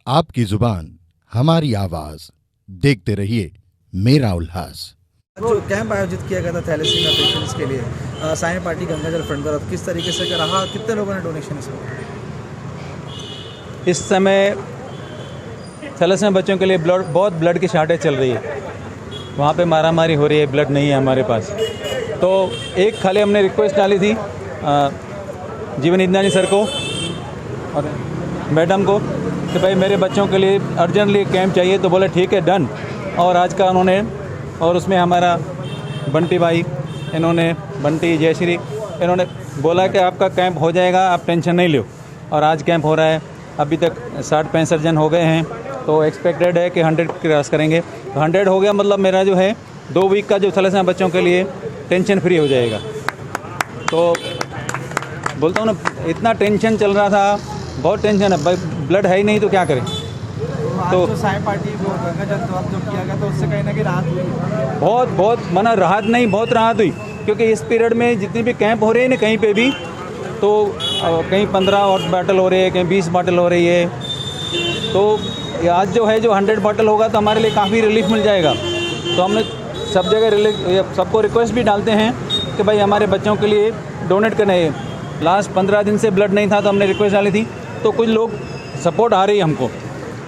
आपकी जुबान हमारी आवाज, देखते रहिए मेरा उल्लास। जो कैंप आयोजित किया गया था थैलेसीमिया पेशेंट्स के लिए साई पार्टी गंगाजल फ्रंट द्वारा, किस तरीके से रहा, कितने लोगों ने डोनेशन इसमें? इस समय थैलेसीमिया बच्चों के लिए बहुत ब्लड की शॉर्टेज चल रही है। वहाँ पे मारामारी हो रही है, ब्लड नहीं है हमारे पास। तो एक खाली हमने रिक्वेस्ट डाली थी जीवन इदनानी सर को और मैडम को कि भाई मेरे बच्चों के लिए अर्जेंटली कैंप चाहिए, तो बोले ठीक है डन। और आज का उन्होंने, और उसमें हमारा बंटी भाई, इन्होंने बंटी जयश्री, इन्होंने बोला कि आपका कैंप हो जाएगा, आप टेंशन नहीं लो। और आज कैंप हो रहा है। अभी तक 60-65 जन हो गए हैं, तो एक्सपेक्टेड है कि 100 क्रॉस करेंगे। तो 100 हो गया मतलब मेरा जो है 2 वीक का जो थैलेसीमिया बच्चों के लिए टेंशन फ्री हो जाएगा। तो बोलता हूँ ना, इतना टेंशन चल रहा था, बहुत टेंशन है भाई, ब्लड है ही नहीं तो क्या करें। तो जो साई पार्टी को गंगाजल द्वारा जो किया गया, तो उससे कहीं ना कहीं राहत हुई? बहुत मना राहत नहीं, बहुत राहत हुई। क्योंकि इस पीरियड में जितनी भी कैंप हो रहे हैं ना, कहीं पे भी, तो कहीं 15 और बाटल हो रही है, कहीं 20 बाटल हो रही है। तो आज जो है, जो 100 बाटल होगा तो हमारे लिए काफ़ी रिलीफ मिल जाएगा। तो हमने सब जगह सबको रिक्वेस्ट भी डालते हैं कि भाई हमारे बच्चों के लिए डोनेट करें। लास्ट 15 दिन से ब्लड नहीं था, तो हमने रिक्वेस्ट डाली थी, तो कुछ लोग सपोर्ट आ रही है हमको।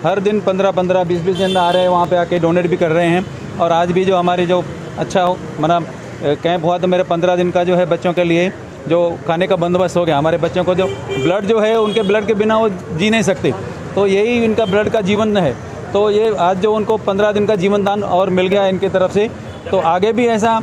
हर दिन 15-15, 20-20 जन आ रहे हैं, वहाँ पे आके डोनेट भी कर रहे हैं। और आज भी जो हमारे जो अच्छा मना कैंप हुआ, तो मेरे 15 दिन का जो है बच्चों के लिए जो खाने का बंदोबस्त हो गया। हमारे बच्चों को जो ब्लड जो है, उनके ब्लड के बिना वो जी नहीं सकते, तो यही इनका ब्लड का जीवन है। तो ये आज जो उनको 15 दिन का जीवन दान और मिल गया इनकी तरफ से, तो आगे भी ऐसा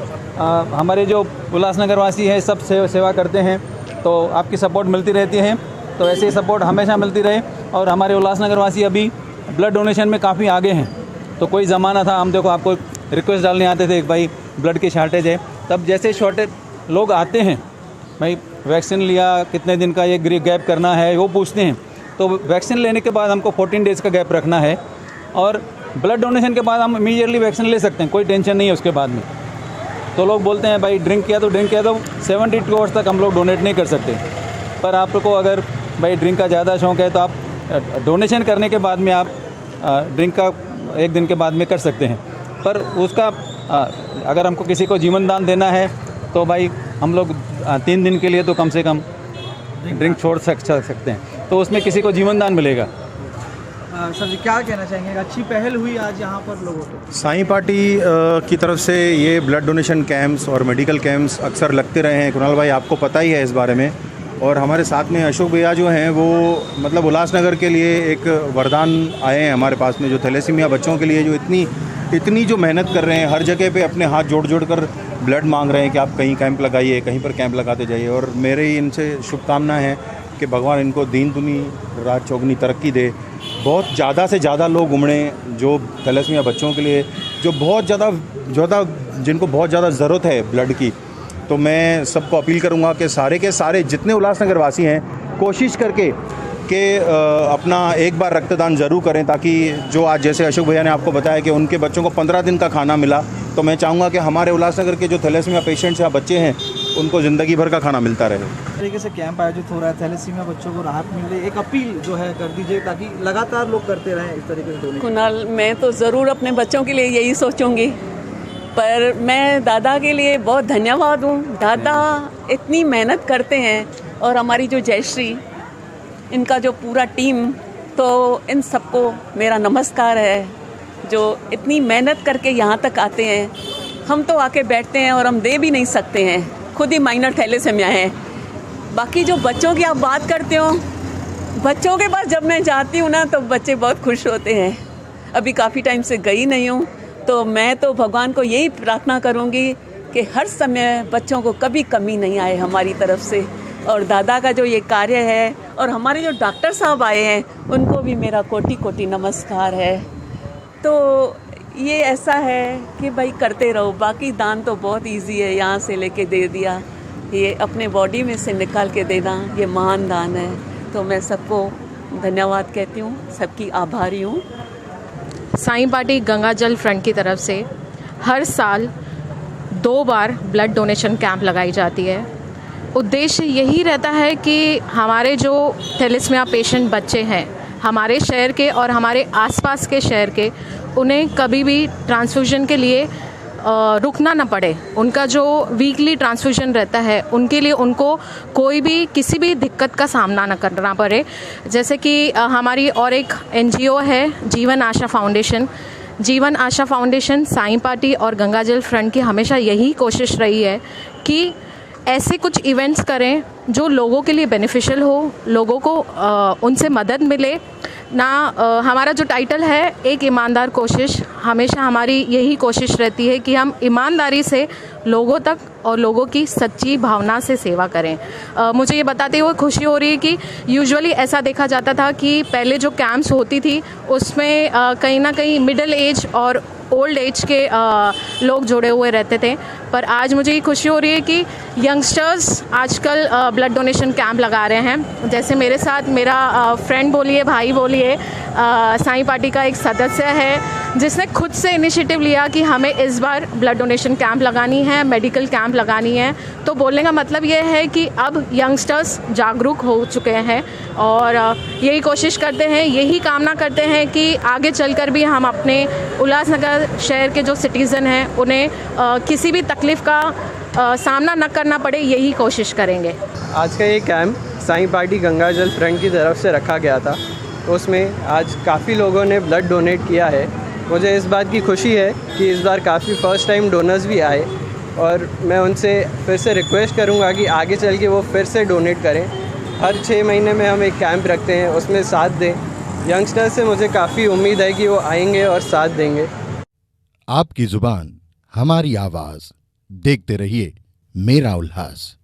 हमारे जो उल्लासनगर वासी हैं सब सेवा करते हैं, तो आपकी सपोर्ट मिलती रहती है। तो ऐसे ही सपोर्ट हमेशा मिलती रहे। और हमारे उल्लासनगर वासी अभी ब्लड डोनेशन में काफ़ी आगे हैं। तो कोई ज़माना था, हम देखो आपको रिक्वेस्ट डालने आते थे भाई ब्लड की शॉर्टेज है, तब जैसे शॉर्टेज लोग आते हैं, भाई वैक्सीन लिया, कितने दिन का ये गैप करना है, वो पूछते हैं। तो वैक्सीन लेने के बाद हमको 14 डेज़ का गैप रखना है, और ब्लड डोनेशन के बाद हम इमीडिएटली वैक्सीन ले सकते हैं, कोई टेंशन नहीं है उसके बाद में। तो लोग बोलते हैं भाई ड्रिंक किया तो 72 आवर्स तक हम लोग डोनेट नहीं कर सकते। पर आपको अगर भाई ड्रिंक का ज़्यादा शौक़ है, तो आप डोनेशन करने के बाद में आप ड्रिंक का 1 दिन के बाद में कर सकते हैं। पर उसका अगर हमको किसी को जीवन दान देना है, तो भाई हम लोग 3 दिन के लिए तो कम से कम ड्रिंक छोड़ सकते हैं, तो उसमें किसी को जीवन दान मिलेगा। सर जी क्या कहना चाहेंगे? अच्छी पहल हुई आज यहाँ पर लोगों को। साई पार्टी की तरफ से ये ब्लड डोनेशन कैंप्स और मेडिकल कैंप्स अक्सर लगते रहे हैं। कुणाल भाई आपको पता ही है इस बारे में। और हमारे साथ में अशोक भैया जो हैं, वो मतलब उल्लासनगर के लिए एक वरदान आए हैं हमारे पास में, जो थैलेसीमिया बच्चों के लिए जो इतनी जो मेहनत कर रहे हैं, हर जगह पे अपने हाथ जोड़ कर ब्लड मांग रहे हैं कि आप कहीं कैंप लगाइए, कहीं पर कैंप लगाते जाइए। और मेरे इनसे शुभकामनाएं हैं कि भगवान इनको दीन दुनी रात चौगनी तरक्की दे। बहुत ज़्यादा से ज़्यादा लोग उमड़े जो थैलेसीमिया बच्चों के लिए, जो बहुत ज़्यादा जिनको बहुत ज़्यादा ज़रूरत है ब्लड की। तो मैं सबको अपील करूंगा कि सारे के सारे जितने उल्लासनगर वासी हैं, कोशिश करके कि अपना एक बार रक्तदान ज़रूर करें, ताकि जो आज जैसे अशोक भैया ने आपको बताया कि उनके बच्चों को 15 दिन का खाना मिला, तो मैं चाहूँगा कि हमारे उल्लासनगर के जो थैलेसीमिया पेशेंट्स या बच्चे हैं, उनको ज़िंदगी भर का खाना मिलता रहे। इस तरीके से कैंप आयोजित हो रहा है, थैलेसीमिया बच्चों को राहत मिल रही है, एक अपील जो है कर दीजिए, ताकि लगातार लोग करते रहें इस तरीके से। कुणाल, मैं तो ज़रूर अपने बच्चों के लिए यही सोचूंगी, पर मैं दादा के लिए बहुत धन्यवाद हूँ। दादा इतनी मेहनत करते हैं, और हमारी जो जयश्री, इनका जो पूरा टीम, तो इन सबको मेरा नमस्कार है, जो इतनी मेहनत करके यहाँ तक आते हैं। हम तो आके बैठते हैं और हम दे भी नहीं सकते हैं, खुद ही माइनर थैलेसीमिया हैं। बाकी जो बच्चों की आप बात करते हो, बच्चों के पास जब मैं जाती हूँ ना, तो बच्चे बहुत खुश होते हैं। अभी काफ़ी टाइम से गई नहीं हूँ, तो मैं तो भगवान को यही प्रार्थना करूँगी कि हर समय बच्चों को कभी कमी नहीं आए हमारी तरफ से। और दादा का जो ये कार्य है, और हमारे जो डॉक्टर साहब आए हैं, उनको भी मेरा कोटि नमस्कार है। तो ये ऐसा है कि भाई करते रहो। बाकी दान तो बहुत इजी है, यहाँ से लेके दे दिया, ये अपने बॉडी में से निकाल के देना, ये महान दान है। तो मैं सबको धन्यवाद कहती हूँ, सबकी आभारी हूँ। साई पार्टी गंगाजल फ्रंट की तरफ से हर साल 2 बार ब्लड डोनेशन कैंप लगाई जाती है। उद्देश्य यही रहता है कि हमारे जो थैलेसीमिया पेशेंट बच्चे हैं, हमारे शहर के और हमारे आसपास के शहर के उन्हें कभी भी ट्रांसफ्यूजन के लिए रुकना ना पड़े। उनका जो वीकली ट्रांसफ्यूजन रहता है उनके लिए उनको कोई भी किसी भी दिक्कत का सामना ना करना पड़े। जैसे कि हमारी और एक NGO है जीवन आशा फाउंडेशन। जीवन आशा फाउंडेशन साईं पार्टी और गंगाजल फ्रंट की हमेशा यही कोशिश रही है कि ऐसे कुछ इवेंट्स करें जो लोगों के लिए बेनिफिशियल हो, लोगों को उनसे मदद मिले ना। हमारा जो टाइटल है एक ईमानदार कोशिश, हमेशा हमारी यही कोशिश रहती है कि हम ईमानदारी से लोगों तक और लोगों की सच्ची भावना से सेवा करें। मुझे ये बताते हुए खुशी हो रही है कि यूजुअली ऐसा देखा जाता था कि पहले जो कैंप्स होती थी उसमें कहीं ना कहीं मिडिल एज और ओल्ड एज के लोग जुड़े हुए रहते थे, पर आज मुझे ये खुशी हो रही है कि यंगस्टर्स आजकल ब्लड डोनेशन कैंप लगा रहे हैं। जैसे मेरे साथ मेरा फ्रेंड बोलिए, भाई बोलिए, साईं पार्टी का एक सदस्य है जिसने खुद से इनिशिएटिव लिया कि हमें इस बार ब्लड डोनेशन कैंप लगानी है, मेडिकल कैंप लगानी है। तो बोलने का मतलब ये है कि अब यंगस्टर्स जागरूक हो चुके हैं और यही कोशिश करते हैं, यही कामना करते हैं कि आगे चलकर भी हम अपने उल्लासनगर शहर के जो सिटीज़न हैं उन्हें किसी भी तकलीफ़ का सामना न करना पड़े, यही कोशिश करेंगे। आज का ये कैंप साईं पार्टी गंगाजल फ्रंट की तरफ से रखा गया था, उसमें आज काफ़ी लोगों ने ब्लड डोनेट किया है। मुझे इस बात की खुशी है कि इस बार काफ़ी फ़र्स्ट टाइम डोनर्स भी आए और मैं उनसे फिर से रिक्वेस्ट करूंगा कि आगे चल के वो फिर से डोनेट करें। हर 6 महीने में हम एक कैंप रखते हैं, उसमें साथ दें। यंगस्टर्स से मुझे काफ़ी उम्मीद है कि वो आएंगे और साथ देंगे। आपकी जुबान हमारी आवाज, देखते रहिए मेरा उल्लास।